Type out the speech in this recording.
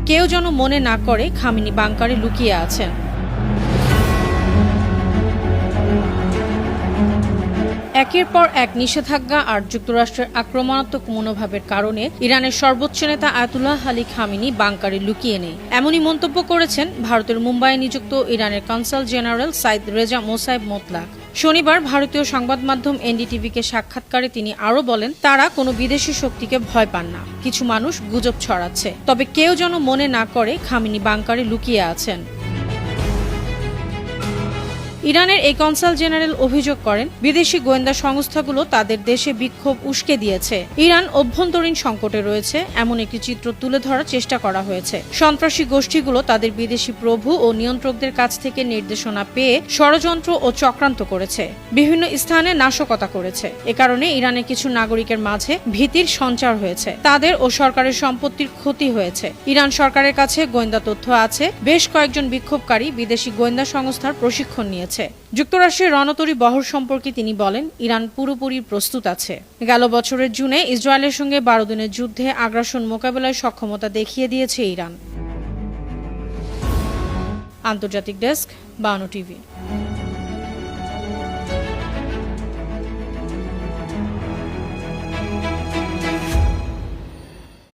কেউ যেন মনে না করে খামেনি বাংকারে লুকিয়ে আছেন। একের পর এক নিষেধাজ্ঞা আর যুক্তরাষ্ট্রের আক্রমণাত্মক মনোভাবের কারণে ইরানের সর্বোচ্চ নেতা আয়াতুল্লাহ আলী খামেনি বাংকারে লুকিয়ে নেই, এমনই মন্তব্য করেছেন ভারতের মুম্বাইয়ে নিযুক্ত ইরানের কনসাল জেনারেল সাইদ রেজা মোসাইব মোতলাক। শনিবার ভারতীয় সংবাদ মাধ্যম এনডিটিভিকে সাক্ষাৎকারে তিনি আরও বলেন, তারা কোনো বিদেশি শক্তিকে ভয় পান না। কিছু মানুষ গুজব ছড়াচ্ছে, তবে কেউ যেন মনে না করে খামেনি বাংকারে লুকিয়ে আছেন। ইরানের এই কনসাল জেনারেল অভিযোগ করেন, বিদেশি গোয়েন্দা সংস্থাগুলো তাদের দেশে বিক্ষোভ উস্কে দিয়েছে। ইরান অভ্যন্তরীণ সংকটে রয়েছে এমন একটি চিত্র তুলে ধরার চেষ্টা করা হয়েছে। সন্ত্রাসী গোষ্ঠীগুলো তাদের বিদেশি প্রভু ও নিয়ন্ত্রকদের কাছ থেকে নির্দেশনা পেয়ে ষড়যন্ত্র ও চক্রান্ত করেছে, বিভিন্ন স্থানে নাশকতা করেছে। এ কারণে ইরানের কিছু নাগরিকের মাঝে ভীতির সঞ্চার হয়েছে, তাদের ও সরকারের সম্পত্তির ক্ষতি হয়েছে। ইরান সরকারের কাছে গোয়েন্দা তথ্য আছে, বেশ কয়েকজন বিক্ষোভকারী বিদেশি গোয়েন্দা সংস্থার প্রশিক্ষণ নিয়েছে। যুক্তরাষ্ট্রের রণতরী বহর সম্পর্কে তিনি বলেন, ইরান পুরোপুরি প্রস্তুত আছে। গেল বছরের জুনে ইসরায়েলের সঙ্গে 12 দিনের যুদ্ধে আগ্রাসন মোকাবেলায় সক্ষমতা দেখিয়ে দিয়েছে ইরান। আন্তর্জাতিক ডেস্ক, বানো টিভি।